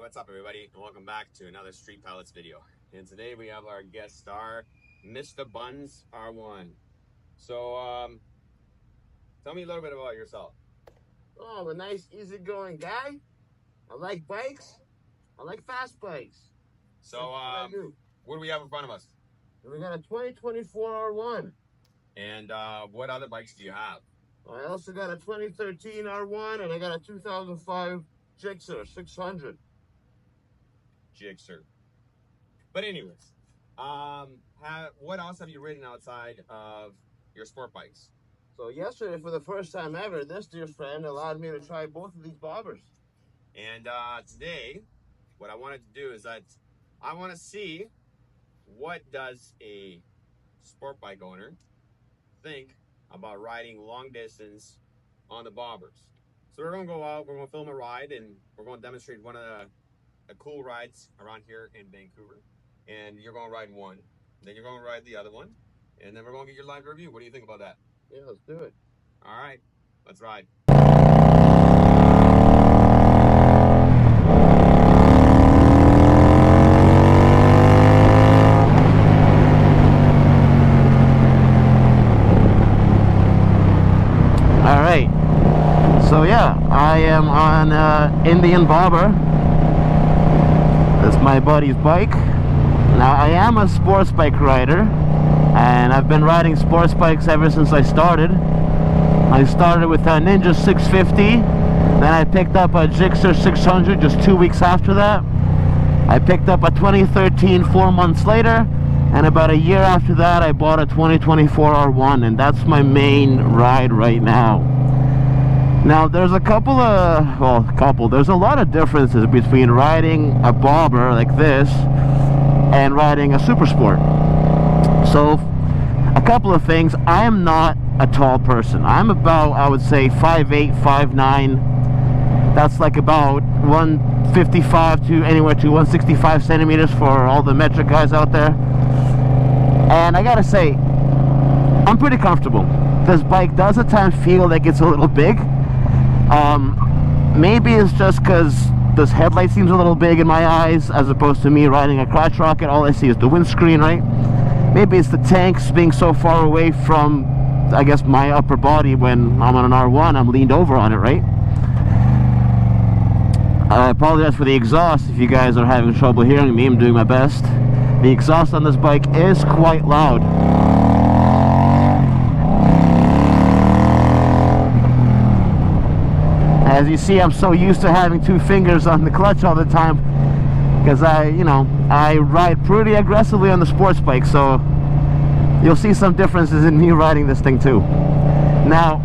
what's up everybody, and welcome back to another Street Pilots video. And today we have our guest star, Mr. Buns R1. So, tell me a little bit about yourself. Oh, I'm a nice, easygoing guy. I like bikes. I like fast bikes. So, what do we have in front of us? We got a 2024 R1. And what other bikes do you have? I also got a 2013 R1, and I got a 2005 Gixxer 600. Gixxer. But anyways, what else have you ridden outside of your sport bikes? So yesterday, for the first time ever, this dear friend allowed me to try both of these bobbers. And today, what I wanted to do is that I want to see what does a sport bike owner think about riding long distance on the bobbers. So we're going to go out, we're going to film a ride, and we're going to demonstrate one of the cool rides around here in Vancouver. And you're going to ride one, then you're going to ride the other one, and then we're going to get your live review. What do you think about that? Yeah, let's do it. All right, let's ride. All right. So yeah, I am on Indian Bobber. That's my buddy's bike. Now I am a sports bike rider, and I've been riding sports bikes ever since I started. I started with a Ninja 650, then I picked up a Gixxer 600 just 2 weeks after that. I picked up a 2013 4 months later, and about a year after that I bought a 2024 R1, and that's my main ride right now. Now there's a there's a lot of differences between riding a bobber like this and riding a SuperSport. So a couple of things. I am not a tall person. I'm about, I would say, 5'8", 5'9". That's like about 155 to anywhere to 165 centimeters for all the metric guys out there. And I gotta say, I'm pretty comfortable. This bike does at times feel like it's a little big. Maybe it's just because this headlight seems a little big in my eyes, as opposed to me riding a crotch rocket. All I see is the windscreen, right? Maybe it's the tanks being so far away from, I guess, my upper body. When I'm on an R1, I'm leaned over on it, right? I apologize for the exhaust if you guys are having trouble hearing me. I'm doing my best. The exhaust on this bike is quite loud. As you see, I'm so used to having 2 fingers on the clutch all the time, because I ride pretty aggressively on the sports bike, so you'll see some differences in me riding this thing too. Now,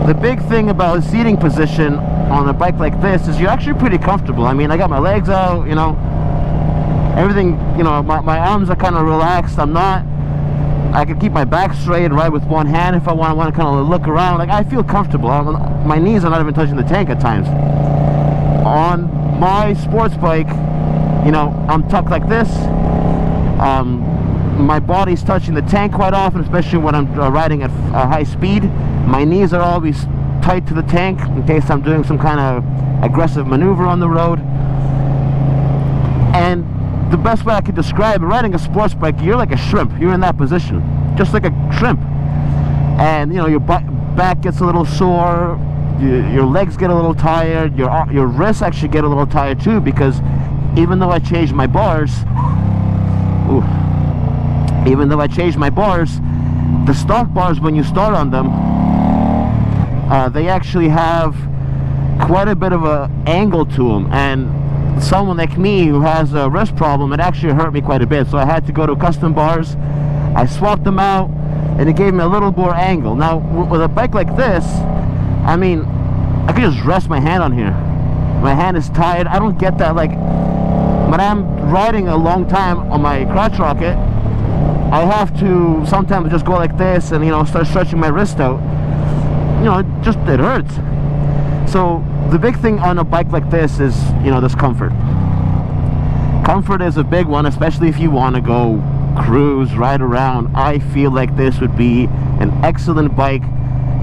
the big thing about seating position on a bike like this is you're actually pretty comfortable. I mean, I got my legs out, everything, my arms are kind of relaxed. I can keep my back straight and ride with one hand if I want to kind of look around. Like, I feel comfortable. My knees are not even touching the tank at times. On my sports bike, I'm tucked like this. My body's touching the tank quite often, especially when I'm riding at high speed. My knees are always tight to the tank in case I'm doing some kind of aggressive maneuver on the road. And the best way I could describe it, riding a sports bike, you're like a shrimp. You're in that position, just like a shrimp. And your back gets a little sore, your legs get a little tired, your wrists actually get a little tired too, because even though I changed my bars, the stock bars, when you start on them, they actually have quite a bit of an angle to them, and someone like me who has a wrist problem, it actually hurt me quite a bit, so I had to go to custom bars. I swapped them out, and it gave me a little more angle. Now, with a bike like this, I mean, I could just rest my hand on here. My hand is tired. I don't get that. Like, when I'm riding a long time on my crotch rocket, I have to sometimes just go like this and, start stretching my wrist out. It hurts. So the big thing on a bike like this is, this comfort. Comfort is a big one, especially if you want to go cruise, ride around. I feel like this would be an excellent bike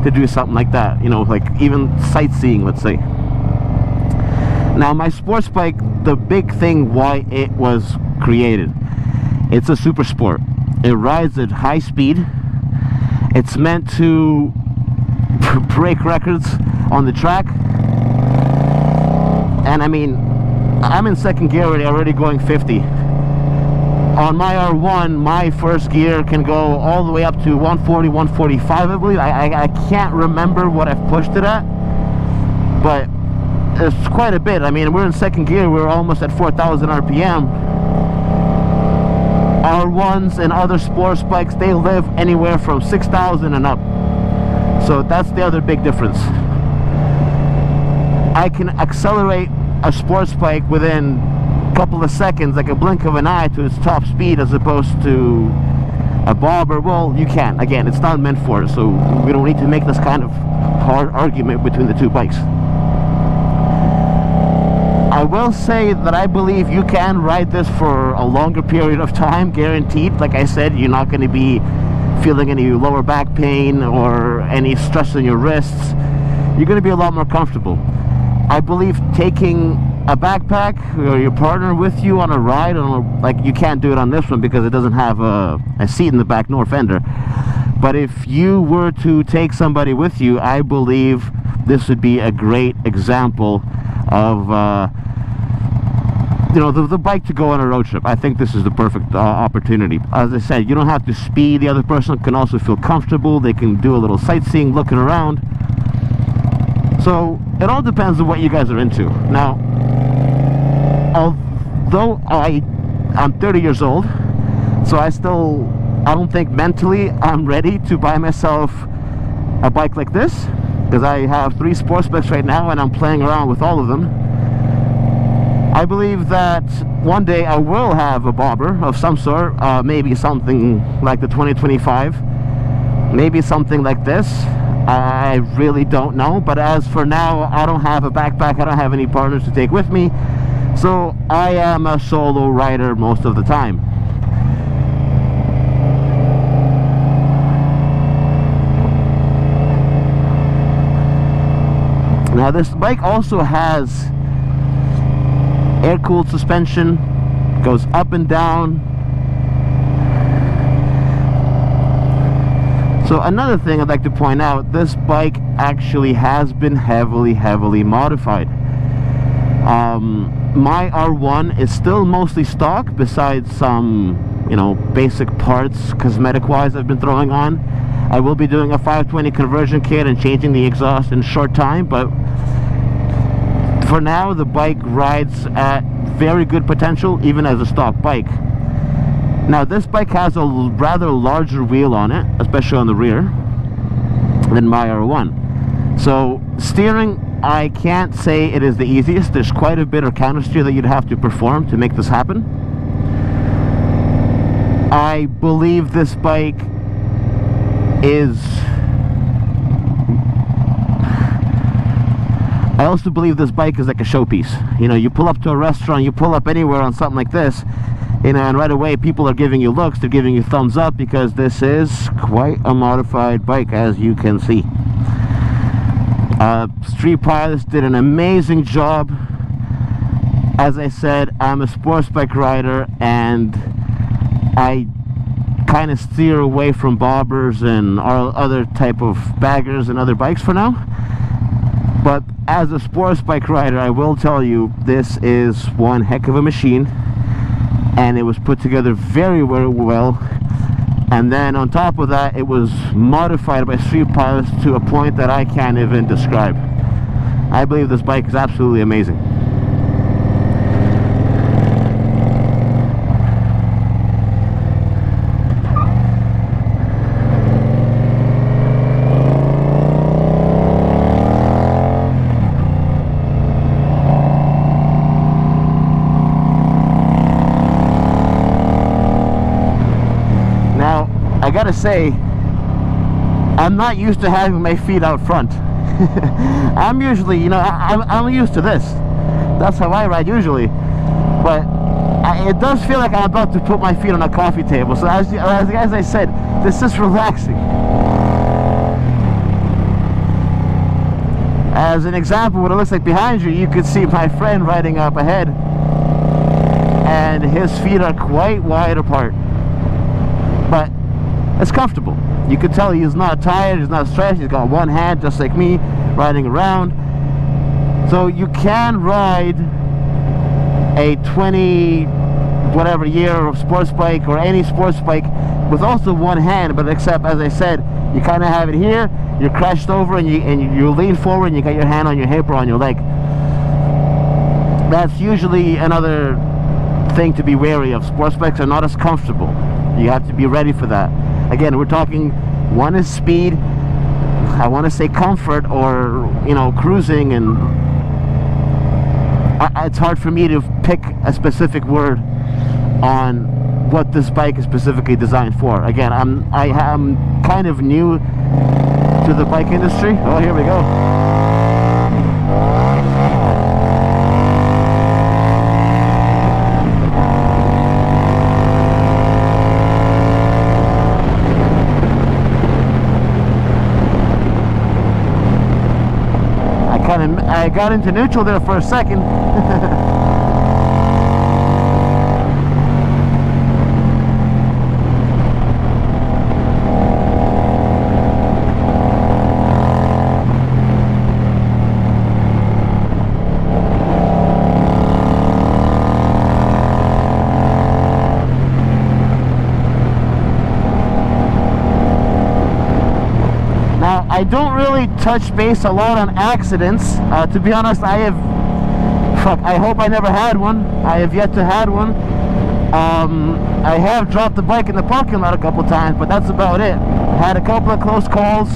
to do something like that, like even sightseeing, let's say. Now my sports bike, the big thing why it was created, it's a SuperSport. It rides at high speed. It's meant to break records on the track. And I mean, I'm in second gear already going 50. On my R1, my first gear can go all the way up to 140, 145, I believe. I can't remember what I've pushed it at, but it's quite a bit. I mean, we're in second gear, we're almost at 4,000 RPM. R1s and other sports bikes, they live anywhere from 6,000 and up. So that's the other big difference. I can accelerate a sports bike within a couple of seconds, like a blink of an eye, to its top speed, as opposed to a bobber. Well, you can. Again, it's not meant for it, so we don't need to make this kind of hard argument between the two bikes. I will say that I believe you can ride this for a longer period of time, guaranteed. Like I said, you're not going to be feeling any lower back pain or any stress in your wrists. You're going to be a lot more comfortable. I believe taking a backpack or your partner with you on a ride, like you can't do it on this one because it doesn't have a seat in the back nor fender. But if you were to take somebody with you, I believe this would be a great example of you know, the bike to go on a road trip. I think this is the perfect opportunity. As I said, you don't have to speed. The other person can also feel comfortable. They can do a little sightseeing, looking around. So it all depends on what you guys are into. Now, although I'm 30 years old, so I don't think mentally I'm ready to buy myself a bike like this, because I have 3 sports bikes right now and I'm playing around with all of them. I believe that one day I will have a bobber of some sort, maybe something like the 2025, maybe something like this. I really don't know, but as for now, I don't have a backpack, I don't have any partners to take with me, so I am a solo rider most of the time. Now this bike also has air-cooled suspension, goes up and down. So another thing I'd like to point out, this bike actually has been heavily modified. My R1 is still mostly stock, besides some, you know, basic parts, cosmetic-wise, I've been throwing on. I will be doing a 520 conversion kit and changing the exhaust in a short time, but for now, the bike rides at very good potential, even as a stock bike. Now, this bike has a rather larger wheel on it, especially on the rear, than my R1. So, steering, I can't say it is the easiest. There's quite a bit of counter steer that you'd have to perform to make this happen. I believe this bike is... I also believe this bike is like a showpiece. You know, you pull up to a restaurant, you pull up anywhere on something like this, you know, and right away people are giving you looks, they're giving you thumbs up, because this is quite a modified bike, as you can see. Street Pilots did an amazing job. As I said, I'm a sports bike rider, and I kind of steer away from bobbers and other type of baggers and other bikes for now. But as a sports bike rider, I will tell you, this is one heck of a machine, and it was put together very well. And then on top of that, it was modified by Street Pilots to a point that I can't even describe. I believe this bike is absolutely amazing. I gotta say, I'm not used to having my feet out front. I'm usually, you know, I'm used to this. That's how I ride usually. But it does feel like I'm about to put my feet on a coffee table. So as I said, this is relaxing. As an example, what it looks like behind you, you could see my friend riding up ahead, and his feet are quite wide apart, but it's comfortable. You could tell he's not tired, he's not stressed, he's got one hand just like me riding around. So you can ride a 20 whatever year of sports bike or any sports bike with also one hand, but except, as I said, you kind of have it here, you're crouched over, and you lean forward and you got your hand on your hip or on your leg. That's usually another thing to be wary of. Sports bikes are not as comfortable. You have to be ready for that. Again, we're talking, one is speed, I want to say comfort, or, you know, cruising, and it's hard for me to pick a specific word on what this bike is specifically designed for. Again, I am kind of new to the bike industry. Oh, here we go. I got into neutral there for a second. I don't really touch base a lot on accidents. To be honest, I hope I never had one. I have yet to had one. I have dropped the bike in the parking lot a couple times, but that's about it. Had a couple of close calls,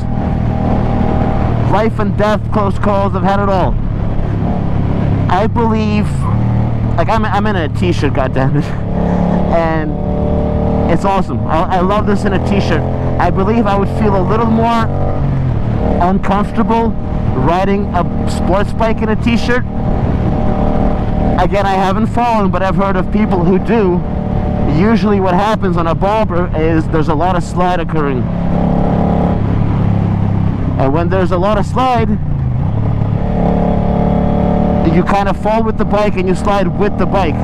life and death close calls. I've had it all. I believe, like, I'm in a t-shirt, goddammit, and it's awesome. I love this in a t-shirt. I believe I would feel a little more uncomfortable riding a sports bike in a t-shirt. Again, I haven't fallen, but I've heard of people who do. Usually what happens on a bobber is there's a lot of slide occurring, and when there's a lot of slide, you kind of fall with the bike and you slide with the bike.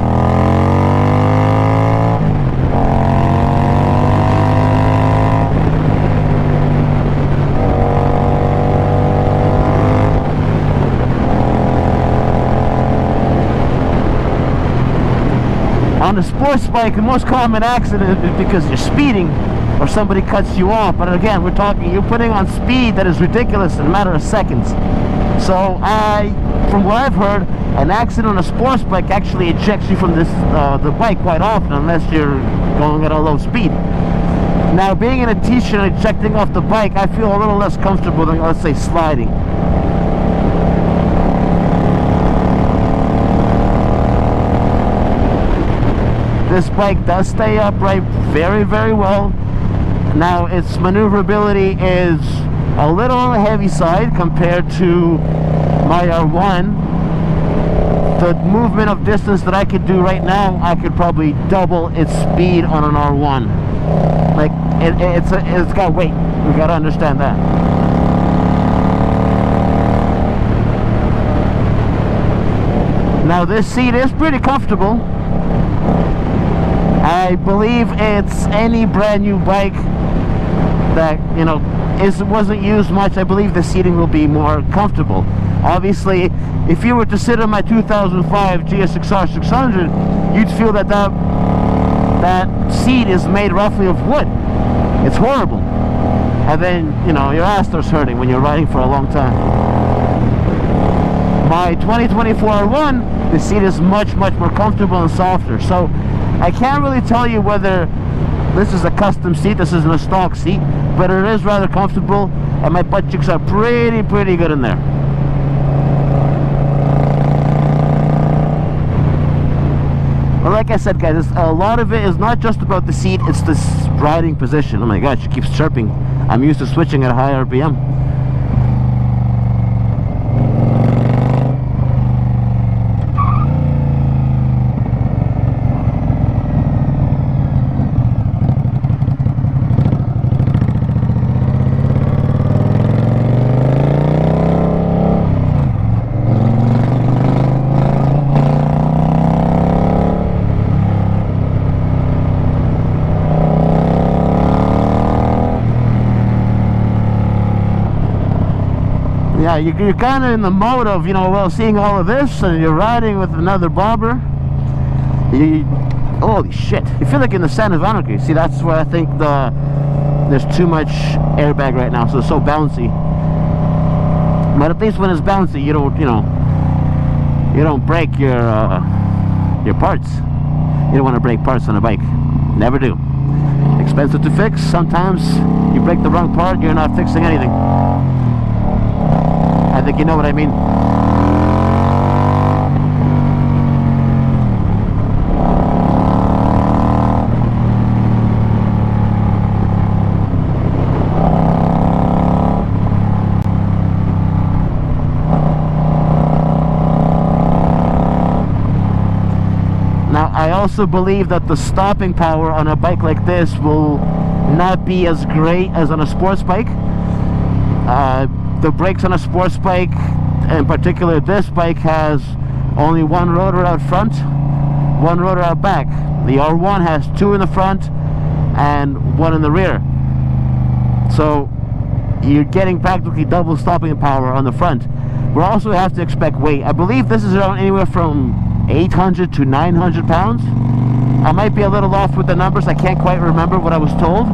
On a sports bike, the most common accident is because you're speeding or somebody cuts you off. But again, we're talking, you're putting on speed that is ridiculous in a matter of seconds. So from what I've heard, an accident on a sports bike actually ejects you from the bike quite often, unless you're going at a low speed. Now, being in a t-shirt and ejecting off the bike, I feel a little less comfortable than, let's say, sliding. This bike does stay upright very, very well. Now, its maneuverability is a little on the heavy side compared to my R1. The movement of distance that I could do right now, I could probably double its speed on an R1. Like, it's got weight. We gotta understand that. Now, this seat is pretty comfortable. I believe it's any brand new bike that, you know, wasn't used much. I believe the seating will be more comfortable. Obviously, if you were to sit in my 2005 GSXR 600, you'd feel that seat is made roughly of wood. It's horrible. And then, you know, your ass starts hurting when you're riding for a long time. My 2024 R1, the seat is much, much more comfortable and softer. So I can't really tell you whether this is a custom seat, this isn't a stock seat, but it is rather comfortable, and my butt cheeks are pretty good in there. Well, like I said, guys, a lot of it is not just about the seat, it's this riding position. Oh my god, she keeps chirping. I'm used to switching at a high RPM. Yeah, you're kind of in the mode of, you know, well, seeing all of this, and you're riding with another bobber. Holy shit! You feel like in the Son of Anarchy. See, that's where I think there's too much airbag right now, so it's so bouncy. But at least when it's bouncy, you don't, you don't break your parts. You don't want to break parts on a bike. Never do. Expensive to fix. Sometimes you break the wrong part, you're not fixing anything. I think you know what I mean. I also believe that the stopping power on a bike like this will not be as great as on a sports bike. The brakes on a sports bike, in particular this bike, has only one rotor out front, one rotor out back. The R1 has two in the front and one in the rear. So you're getting practically double stopping power on the front. We also have to expect weight. I believe this is around anywhere from 800 to 900 pounds. I might be a little off with the numbers. I can't quite remember what I was told,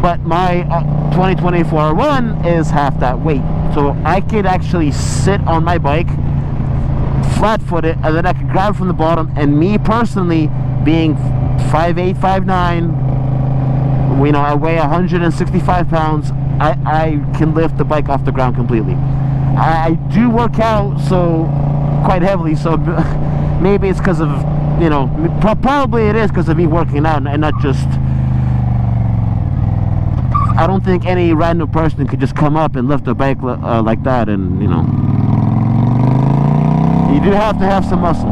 but my 2024 R1 is half that weight, so I could actually sit on my bike flat-footed, and then I could grab from the bottom. And me personally, being 5'8", 5'9", you know, I weigh 165 pounds, I can lift the bike off the ground completely. I do work out quite heavily, so maybe it's because of, you know, probably it is because of me working out and not just, I don't think any random person could just come up and lift a bike like that, and, you know, you do have to have some muscle.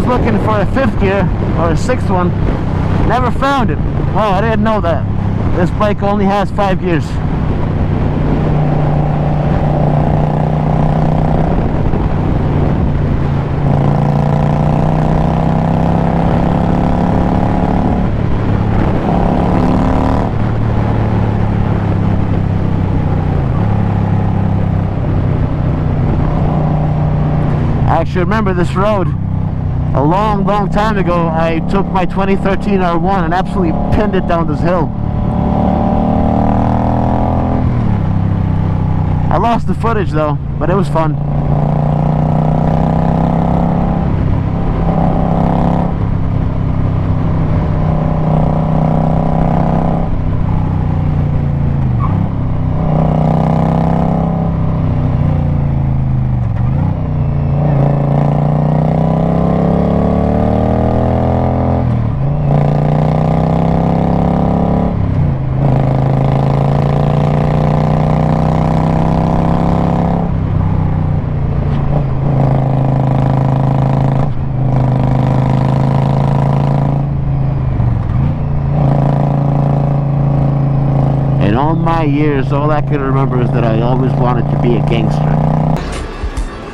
Looking for a fifth gear or a sixth one, never found it. Oh, I didn't know that this bike only has 5 gears. I actually remember this road. A long time ago, I took my 2013 R1 and absolutely pinned it down this hill. I lost the footage though, but it was fun. In all my years, all I can remember is that I always wanted to be a gangster.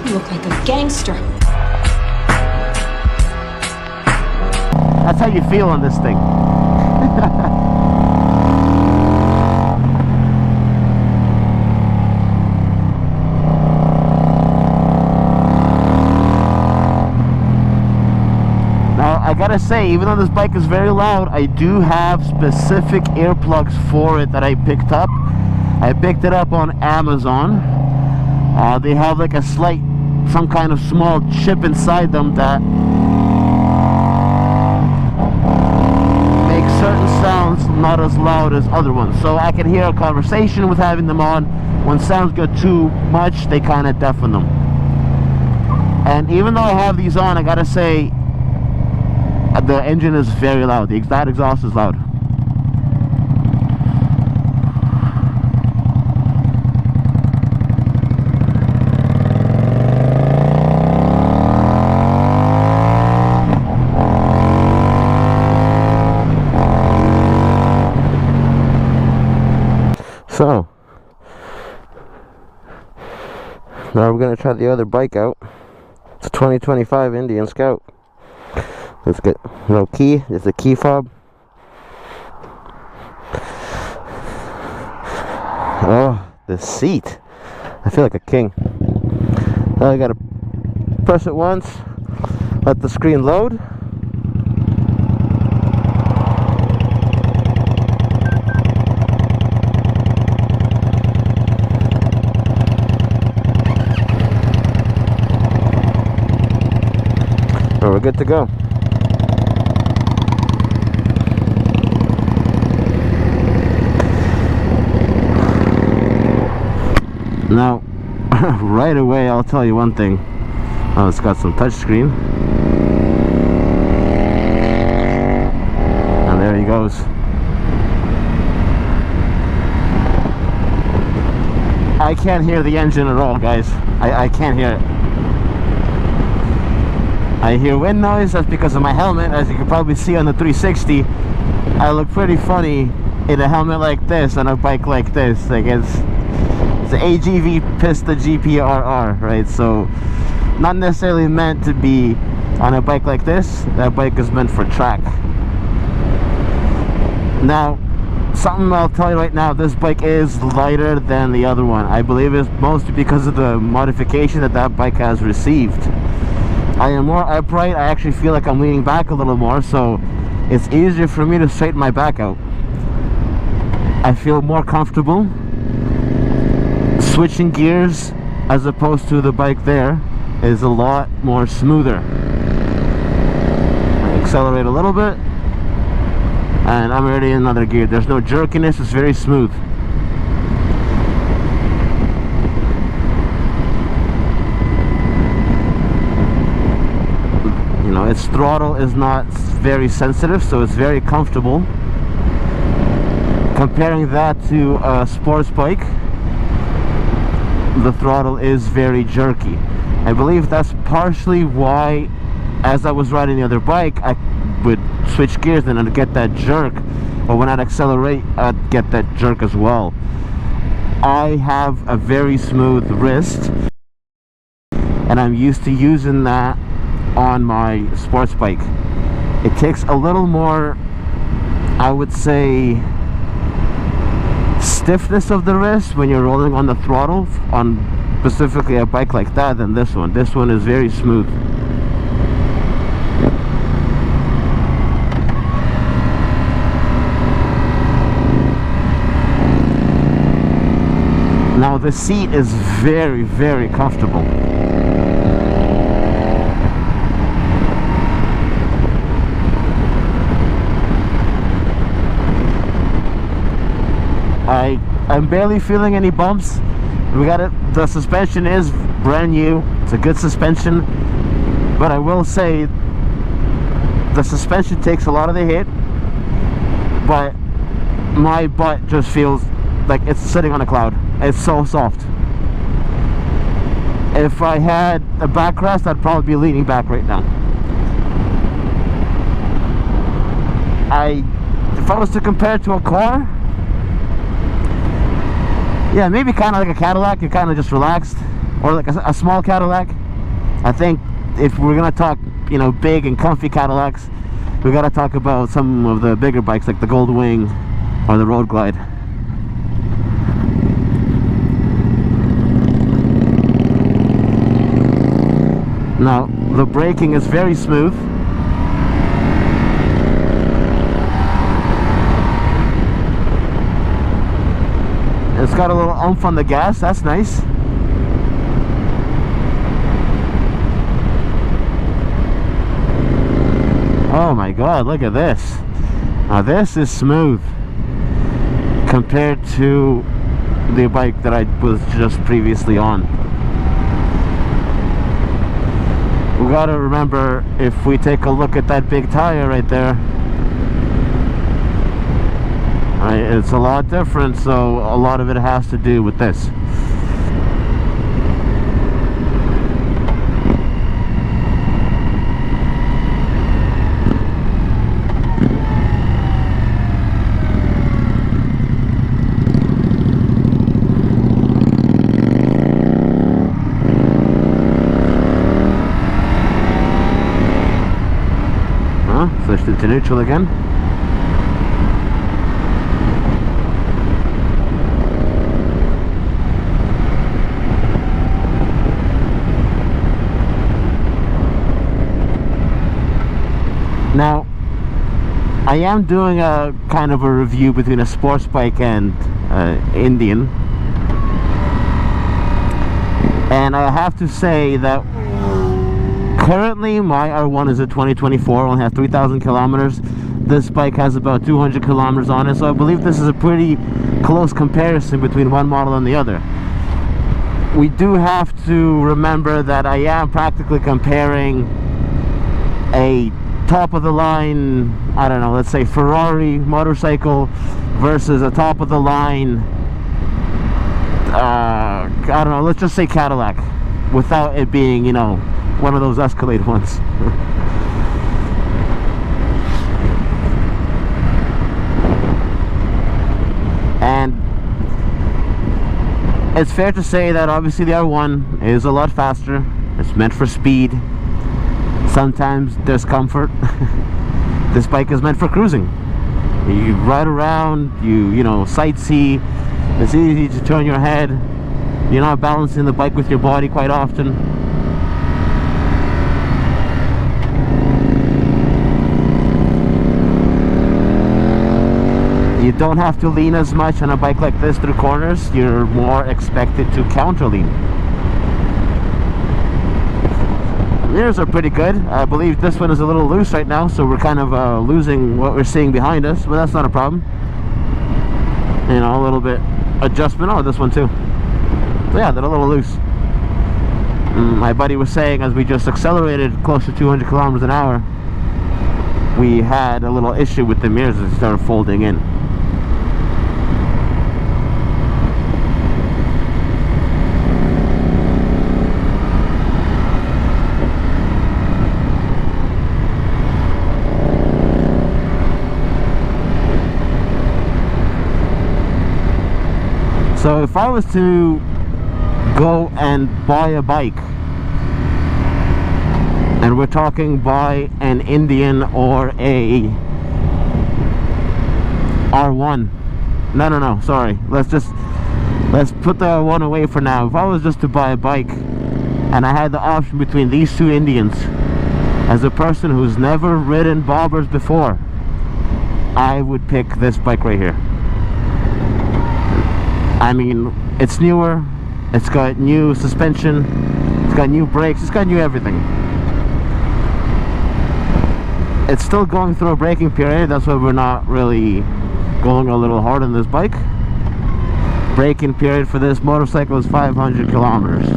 You look like a gangster. That's how you feel on this thing. Now, I gotta say, even though this bike is very loud, I do have specific earplugs for it that I picked up. I picked it up on Amazon. They have like a some kind of small chip inside them that makes certain sounds not as loud as other ones. So I can hear a conversation with having them on. When sounds get too much, they kind of deafen them. And even though I have these on, I gotta say, the engine is very loud. That exhaust is loud. So now we're gonna try the other bike out. It's a 2025 Indian Scout. Let's get no key. It's a key fob. Oh, the seat! I feel like a king. Now I gotta press it once, let the screen load. And we're good to go. Now, right away, I'll tell you one thing. Oh, it's got some touchscreen. And there he goes. I can't hear the engine at all, guys. I can't hear it. I hear wind noise. That's because of my helmet. As you can probably see on the 360, I look pretty funny in a helmet like this on a bike like this. Like it's the AGV Pista GPRR, right? So not necessarily meant to be on a bike like this. That bike is meant for track. Now, something I'll tell you right now, this bike is lighter than the other one. I believe it's mostly because of the modification that bike has received. I am more upright. I actually feel like I'm leaning back a little more, so it's easier for me to straighten my back out. I feel more comfortable. Switching gears as opposed to the bike there is a lot more smoother. I accelerate a little bit and I'm already in another gear. There's no jerkiness. It's very smooth. You know, its throttle is not very sensitive, so it's very comfortable. Comparing that to a sports bike, the throttle is very jerky. I believe that's partially why, as I was riding the other bike, I would switch gears and I'd get that jerk, but when I'd accelerate, I'd get that jerk as well. I have a very smooth wrist, and I'm used to using that on my sports bike. It takes a little more, I would say, stiffness of the wrist when you're rolling on the throttle on specifically a bike like that than this one. This one is very smooth. Now the seat is very, very comfortable. I'm barely feeling any bumps. We got it. The suspension is brand new. It's a good suspension, but I will say the suspension takes a lot of the hit, but my butt just feels like it's sitting on a cloud. It's so soft. If I had a backrest, I'd probably be leaning back right now. If I was to compare it to a car, yeah, maybe kind of like a Cadillac. You're kind of just relaxed, or like a small Cadillac. I think if we're gonna talk, you know, big and comfy Cadillacs, we gotta talk about some of the bigger bikes like the Gold Wing or the Road Glide. Now the braking is very smooth. It's got a little oomph on the gas. That's nice. Oh my god, look at this. Now this is smooth compared to the bike that I was just previously on. We gotta remember, if we take a look at that big tire right there, it's a lot different, so a lot of it has to do with this. Switched into neutral again. Now, I am doing a kind of a review between a sports bike and Indian, and I have to say that currently my R1 is a 2024, only has 3,000 kilometers. This bike has about 200 kilometers on it, so I believe this is a pretty close comparison between one model and the other. We do have to remember that I am practically comparing a top of the line, I don't know, let's say Ferrari motorcycle versus a top of the line, I don't know, let's just say Cadillac, without it being, you know, one of those Escalade ones. And it's fair to say that obviously the R1 is a lot faster. It's meant for speed. Sometimes there's comfort. This bike is meant for cruising. You ride around, you know, sightsee. It's easy to turn your head. You're not balancing the bike with your body quite often. You don't have to lean as much on a bike like this through corners. You're more expected to counter lean. Mirrors are pretty good. I believe this one is a little loose right now, so we're kind of losing what we're seeing behind us, but that's not a problem. You know, a little bit adjustment. Oh, this one too. So yeah, they're a little loose. My buddy was saying, as we just accelerated close to 200 kilometers an hour, we had a little issue with the mirrors as they started folding in. So if I was to go and buy a bike, and we're talking buy an Indian or a R1, no, sorry, let's put the R1 away for now. If I was just to buy a bike and I had the option between these two Indians, as a person who's never ridden bobbers before, I would pick this bike right here. I mean, it's newer, it's got new suspension, it's got new brakes, it's got new everything. It's still going through a braking period, that's why we're not really going a little hard on this bike. Braking period for this motorcycle is 500 kilometers.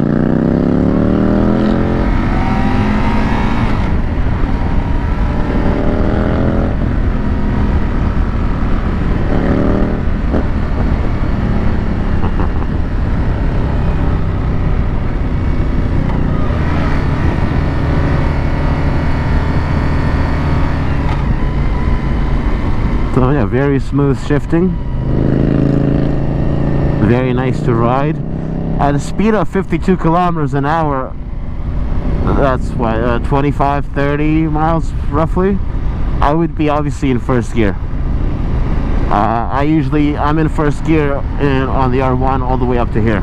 So yeah, very smooth shifting, very nice to ride. At a speed of 52 kilometers an hour, that's what, 25, 30 miles roughly, I would be obviously in first gear. I'm in first gear on the R1 all the way up to here.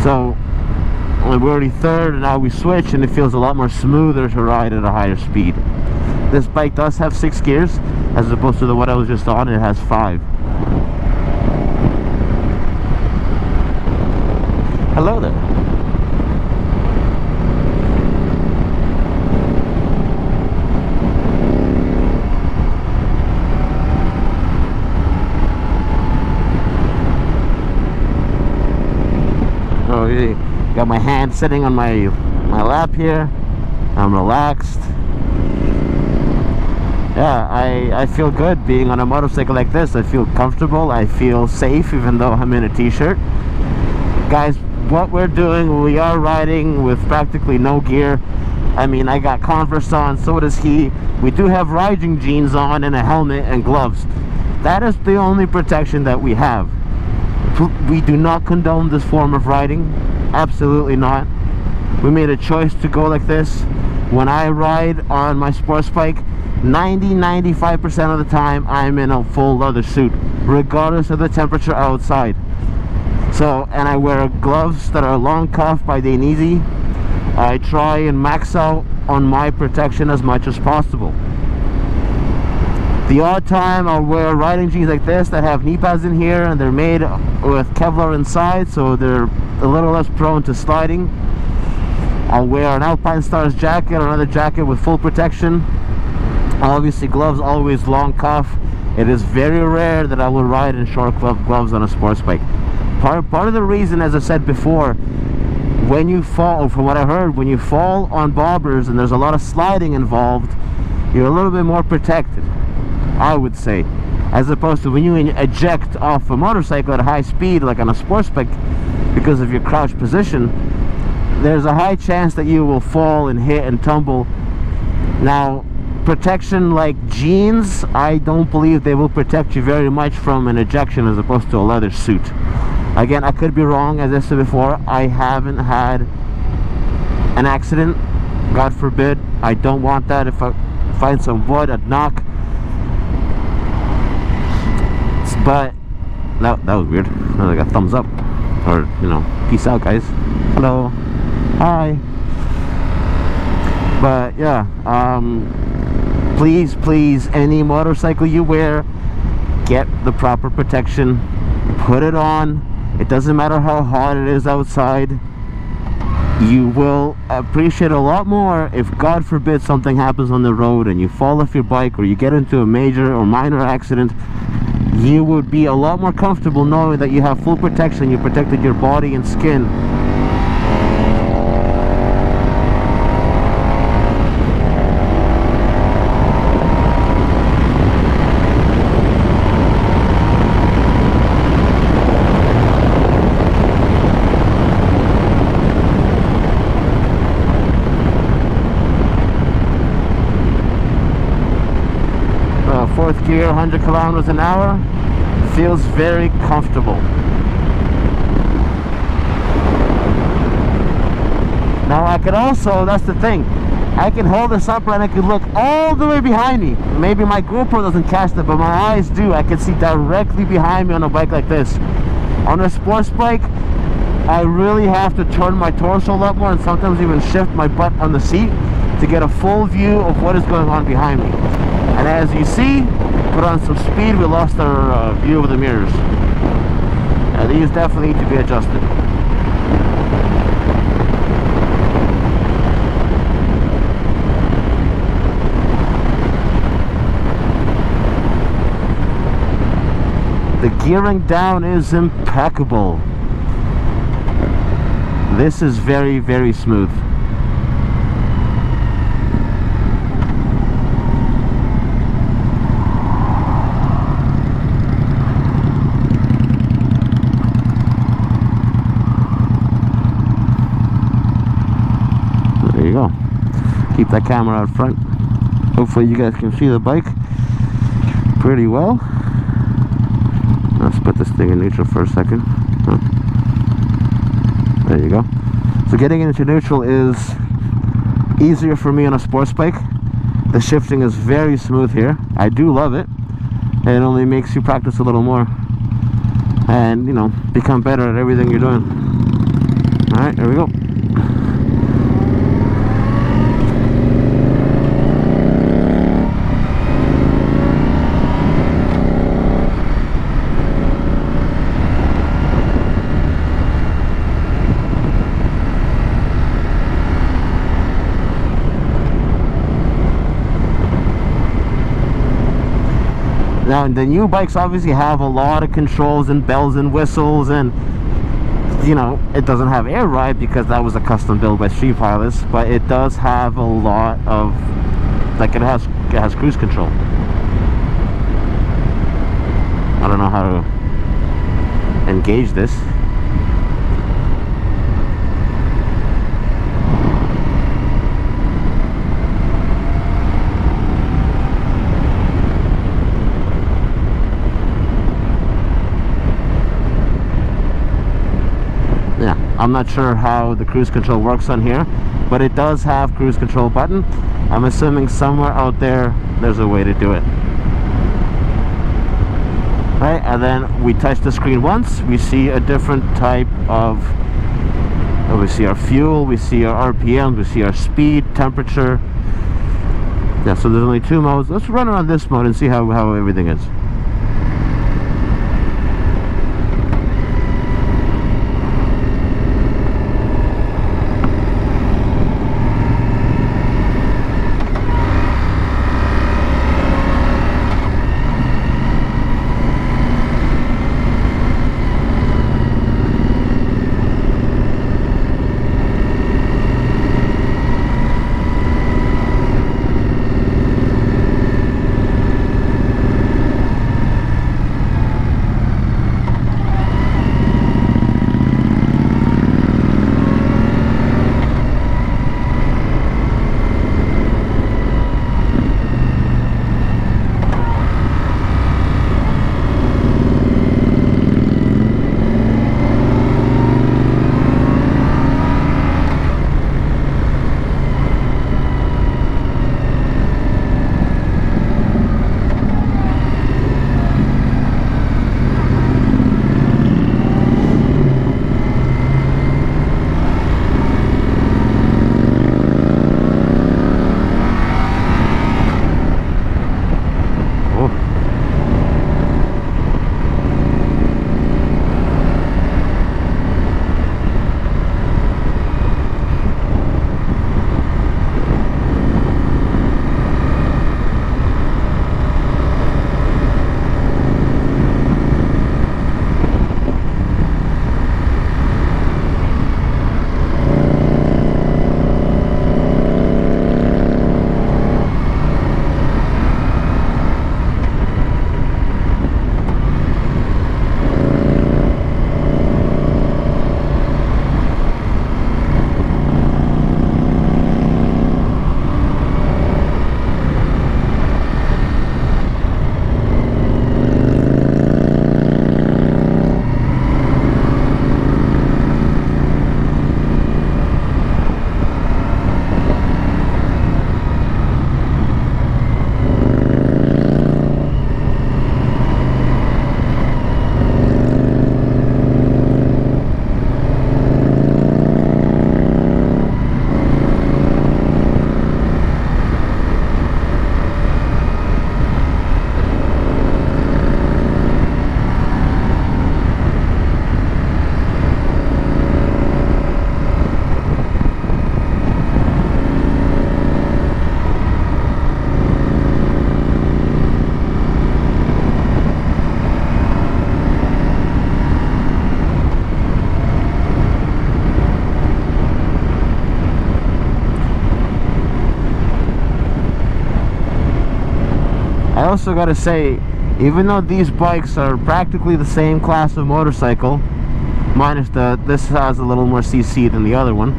So we're already third, and now we switch, and it feels a lot more smoother to ride at a higher speed. This bike does have 6 gears, as opposed to the one I was just on, it has 5. Got my hand sitting on my lap here. I'm relaxed. Yeah, I feel good being on a motorcycle like this. I feel comfortable. I feel safe even though I'm in a t-shirt. Guys, what we're doing, we are riding with practically no gear. I mean, I got Converse on, so does he. We do have riding jeans on and a helmet and gloves. That is the only protection that we have. We do not condone this form of riding. Absolutely not. We made a choice to go like this. When I ride on my sports bike, 90-95% of the time I'm in a full leather suit, regardless of the temperature outside. So, and I wear gloves that are long cuff by Dainese. I try and max out on my protection as much as possible. The odd time I'll wear riding jeans like this that have knee pads in here, and they're made with Kevlar inside, so they're a little less prone to sliding. I'll wear an Alpine Stars jacket or another jacket with full protection. Obviously gloves always long cuff. It is very rare that I will ride in short gloves on a sports bike. Part of the reason, as I said before, when you fall, from what I heard, when you fall on bobbers and there's a lot of sliding involved, you're a little bit more protected, I would say, as opposed to when you eject off a motorcycle at high speed like on a sports bike because of your crouch position. There's a high chance that you will fall and hit and tumble. Now, protection like jeans, I don't believe they will protect you very much from an ejection as opposed to a leather suit. Again, I could be wrong. As I said before, I haven't had an accident, God forbid. I don't want that. If I find some wood, I'd knock. But that was weird. That was like a thumbs up, or you know, peace out, guys. Hello, hi. But yeah, please, any motorcycle you wear, get the proper protection, put it on. It doesn't matter how hot it is outside. You will appreciate a lot more if, God forbid, something happens on the road and you fall off your bike or you get into a major or minor accident. You would be a lot more comfortable knowing that you have full protection. You protected your body and skin. 4th gear, 100 kilometers an hour. Feels very comfortable. Now I could also, that's the thing, I can hold this up and I can look all the way behind me. Maybe my GoPro doesn't catch that, but my eyes do. I can see directly behind me on a bike like this. On a sports bike, I really have to turn my torso a lot more and sometimes even shift my butt on the seat to get a full view of what is going on behind me. And as you see, put on some speed, we lost our view of the mirrors. These definitely need to be adjusted. The gearing down is impeccable. This is very, very smooth. There you go. Keep that camera out front. Hopefully you guys can see the bike pretty well. Let's put this thing in neutral for a second. There you go. So getting into neutral is easier for me on a sports bike. The shifting is very smooth here. I do love it. It only makes you practice a little more and, you know, become better at everything you're doing. Alright, here we go. Now the new bikes obviously have a lot of controls and bells and whistles and you know, it doesn't have air ride because that was a custom build by Street Pilots, but it does have a lot of, like, it has cruise control. I don't know how to engage this. Yeah, I'm not sure how the cruise control works on here, but it does have cruise control button. I'm assuming somewhere out there there's a way to do it. Right, and then we touch the screen once, we see a different type of, we see our fuel, we see our RPM, we see our speed, temperature. Yeah, so there's only 2 modes. Let's run around this mode and see how everything is. I also gotta say, even though these bikes are practically the same class of motorcycle, minus this has a little more CC than the other one,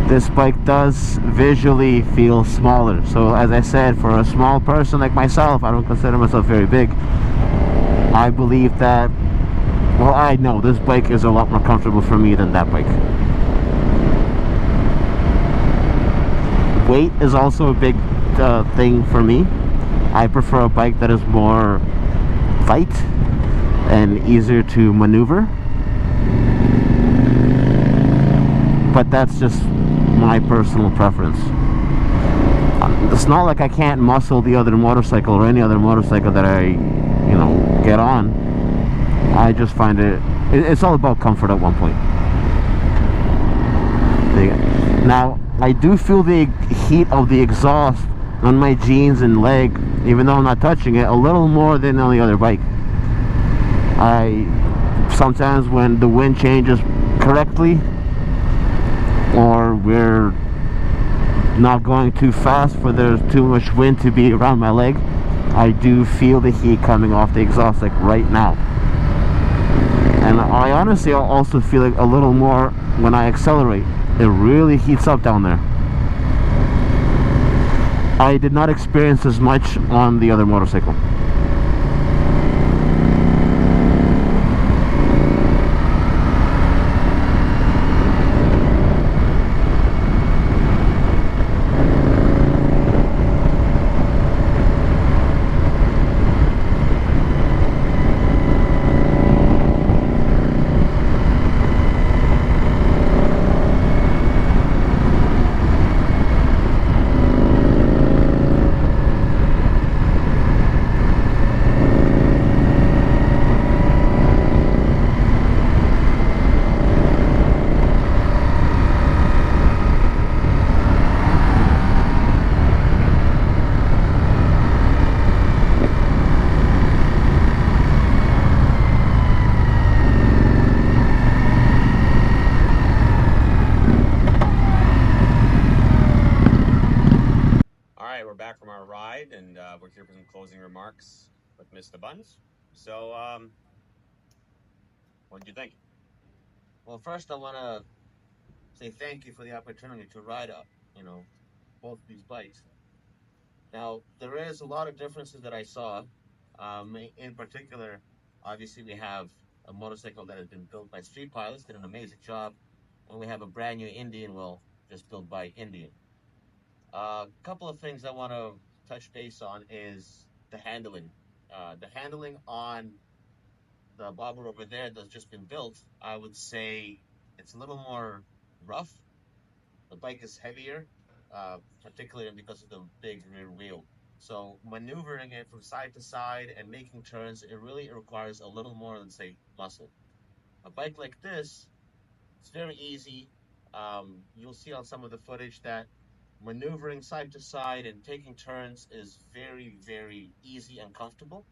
this bike does visually feel smaller. So as I said, for a small person like myself, I don't consider myself very big, I believe that, well, I know this bike is a lot more comfortable for me than that bike. Weight is also a big thing for me. I prefer a bike that is more light and easier to maneuver, but that's just my personal preference. It's not like I can't muscle the other motorcycle or any other motorcycle that I, you know, get on. I just find it's all about comfort at one point. Now, I do feel the heat of the exhaust on my jeans and leg, even though I'm not touching it, a little more than on the other bike. Sometimes when the wind changes correctly, or we're not going too fast for there's too much wind to be around my leg, I do feel the heat coming off the exhaust like right now. And I honestly also feel it a little more when I accelerate. It really heats up down there. I did not experience as much on the other motorcycle. Back from our ride, and we're here for some closing remarks with Mr. Buns. So, what did you think? Well, first I want to say thank you for the opportunity to ride up, both these bikes. Now, there is a lot of differences that I saw. In particular, obviously, we have a motorcycle that has been built by Street Pilots, did an amazing job, and we have a brand new Indian, well, just built by Indian. A couple of things I want to touch base on is the handling. The handling on the bobber over there that's just been built, I would say it's a little more rough. The bike is heavier, particularly because of the big rear wheel. So maneuvering it from side to side and making turns, it really requires a little more than say muscle. A bike like this, it's very easy. You'll see on some of the footage that maneuvering side to side and taking turns is very, very easy and comfortable.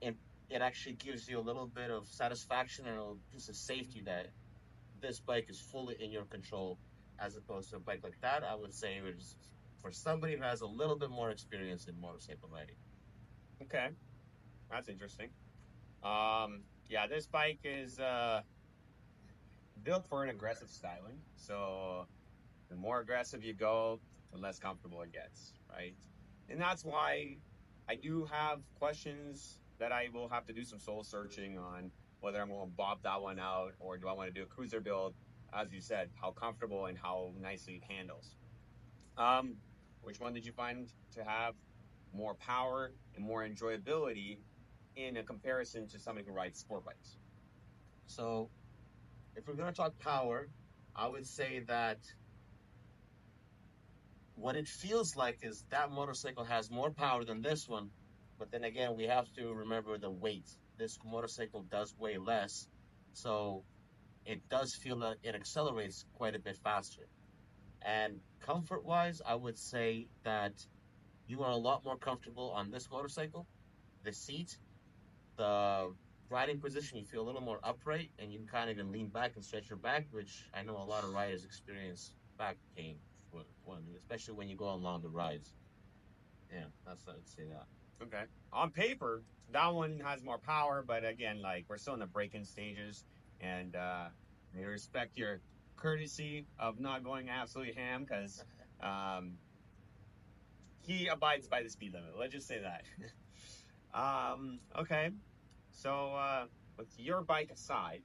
And it actually gives you a little bit of satisfaction and a piece of safety that this bike is fully in your control, as opposed to a bike like that. I would say it was for somebody who has a little bit more experience in motorcycle riding. Okay, that's interesting. Yeah, this bike is built for an aggressive styling. So the more aggressive you go, the less comfortable it gets, right? And that's why I do have questions that I will have to do some soul searching on whether I'm going to bob that one out or do I want to do a cruiser build, as you said, how comfortable and how nicely it handles. Um, which one did you find to have more power and more enjoyability in a comparison to somebody who rides sport bikes? So, if we're going to talk power, I would say that what it feels like is that motorcycle has more power than this one. But then again, we have to remember the weight. This motorcycle does weigh less. So, it does feel that it accelerates quite a bit faster. And comfort wise, I would say that you are a lot more comfortable on this motorcycle. The seat, the riding position, you feel a little more upright and you can kind of even lean back and stretch your back, which I know a lot of riders experience back pain, especially when you go on longer rides. Yeah, that's I'd say that. Okay. On paper, that one has more power, but again, like we're still in the break-in stages, and I respect your courtesy of not going absolutely ham because um, he abides by the speed limit. Let's just say that. Okay. So, with your bike aside,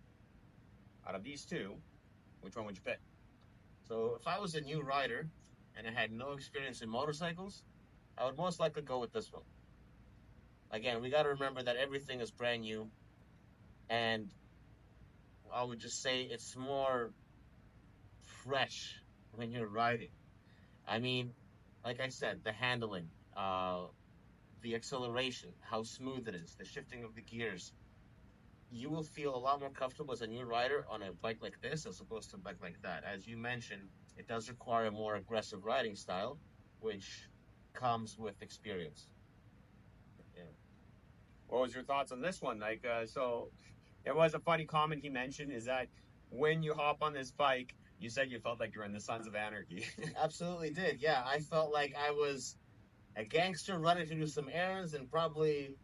out of these two, which one would you pick? So if I was a new rider and I had no experience in motorcycles, I would most likely go with this one. Again, we got to remember that everything is brand new, and I would just say it's more fresh when you're riding. I mean, like I said, the handling, the acceleration, how smooth it is, the shifting of the gears. You will feel a lot more comfortable as a new rider on a bike like this as opposed to a bike like that. As you mentioned, it does require a more aggressive riding style, which comes with experience. Yeah. What was your thoughts on this one? Like, so it was a funny comment he mentioned is that when you hop on this bike, you said you felt like you were in the Sons of Anarchy. Absolutely did. Yeah, I felt like I was a gangster running to do some errands and probably,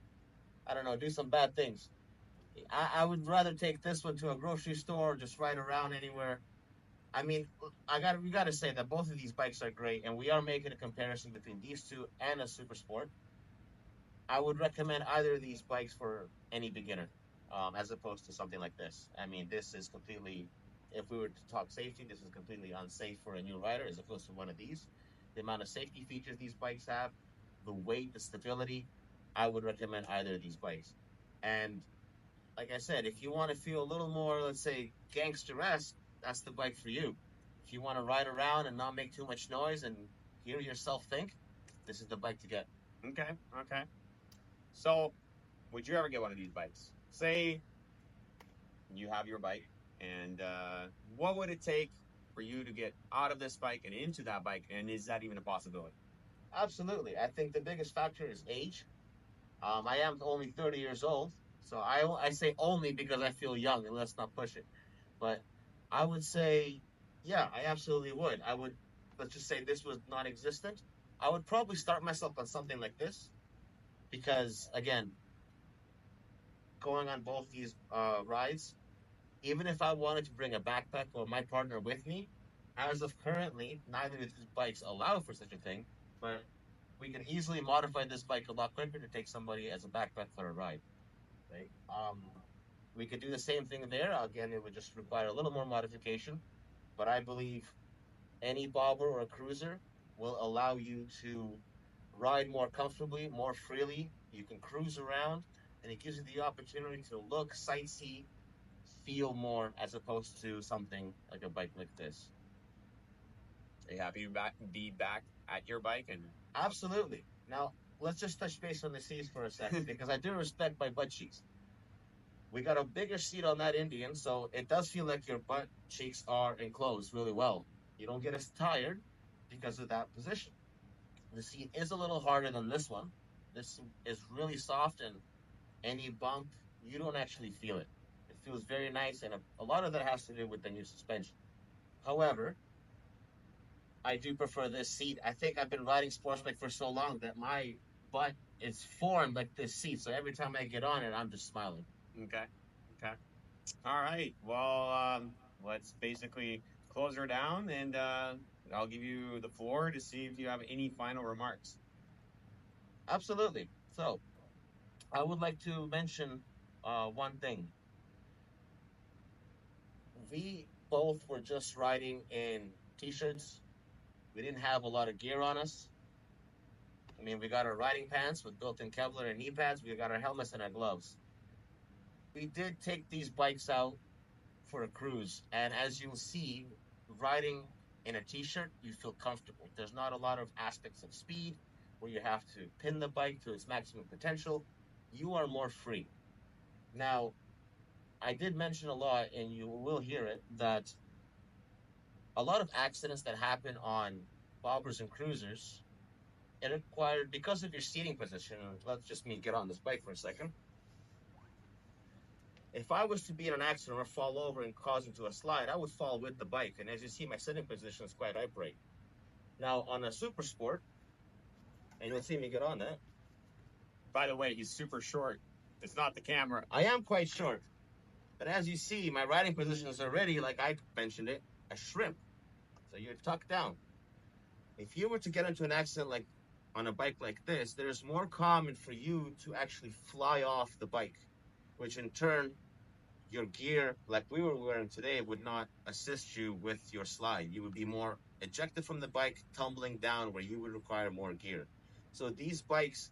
I don't know, do some bad things. I would rather take this one to a grocery store or just ride around anywhere. I mean, we got to say that both of these bikes are great, and we are making a comparison between these two and a Super Sport. I would recommend either of these bikes for any beginner, as opposed to something like this. I mean, this is completely, if we were to talk safety, this is completely unsafe for a new rider as opposed to one of these. The amount of safety features these bikes have, the weight, the stability, I would recommend either of these bikes. And like I said, if you want to feel a little more, let's say, gangster-esque, that's the bike for you. If you want to ride around and not make too much noise and hear yourself think, this is the bike to get. Okay, okay. So, would you ever get one of these bikes? Say you have your bike, and what would it take for you to get out of this bike and into that bike? And is that even a possibility? Absolutely. I think the biggest factor is age. I am only 30 years old, so I say only because I feel young, and let's not push it. But I would say, yeah, I absolutely would. I would, let's just say this was non existent. I would probably start myself on something like this because, again, going on both these rides, even if I wanted to bring a backpack or my partner with me, as of currently, neither of these bikes allow for such a thing, but we can easily modify this bike a lot quicker to take somebody as a backpack for a ride. Right? We could do the same thing there. Again, it would just require a little more modification, but I believe any bobber or a cruiser will allow you to ride more comfortably, more freely. You can cruise around, and it gives you the opportunity to look, sightsee, feel more as opposed to something like a bike like this. Are you happy to be back at your bike? And Absolutely. Now, let's just touch base on the seats for a second because I do respect my butt cheeks. We got a bigger seat on that Indian, so it does feel like your butt cheeks are enclosed really well. You don't get as tired because of that position. The seat is a little harder than this one. This is really soft, and any bump, you don't actually feel it. It feels very nice, and a lot of that has to do with the new suspension. However, I do prefer this seat. I think I've been riding sports bike for so long that my butt is formed like this seat. So every time I get on it, I'm just smiling. okay, okay. All right. Well, let's basically close her down, and I'll give you the floor to see if you have any final remarks. Absolutely. So I would like to mention one thing. We both were just riding in t-shirts. We didn't have a lot of gear on us. I mean, we got our riding pants with built-in Kevlar and knee pads. We got our helmets and our gloves. We did take these bikes out for a cruise, and as you'll see, riding in a t-shirt, you feel comfortable. There's not a lot of aspects of speed where you have to pin the bike to its maximum potential. You are more free. Now, I did mention a lot, and you will hear it, that a lot of accidents that happen on bobbers and cruisers, it required, because of your seating position, let's just me get on this bike for a second. If I was to be in an accident or fall over and cause into a slide, I would fall with the bike. And as you see, my sitting position is quite upright. Now, on a Super Sport, and you'll see me get on that. By the way, he's super short. It's not the camera. I am quite short. But as you see, my riding position is already, like I mentioned it, a shrimp. So you're tucked down. If you were to get into an accident like on a bike like this, there's more common for you to actually fly off the bike, which in turn, your gear, like we were wearing today, would not assist you with your slide. You would be more ejected from the bike, tumbling down where you would require more gear. So these bikes,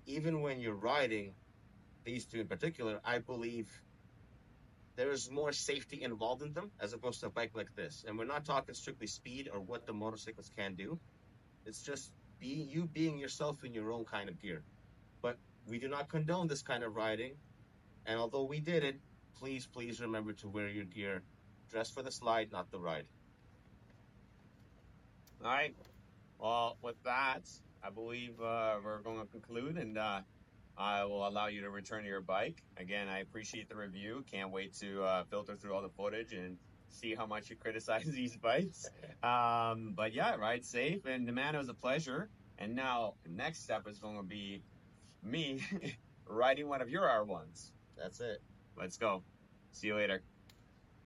even when you're riding, these two in particular, I believe there is more safety involved in them as opposed to a bike like this. And we're not talking strictly speed or what the motorcycles can do. It's just being yourself in your own kind of gear. But we do not condone this kind of riding. And although we did it, please remember to wear your gear. Dress for the slide, not the ride. All right. Well, with that, I believe we're going to conclude, and I will allow you to return to your bike. Again, I appreciate the review. Can't wait to filter through all the footage and see how much you criticize these bikes. But yeah, ride safe. And man, it was a pleasure. And now the next step is going to be me riding one of your R1s. That's it. Let's go. See you later.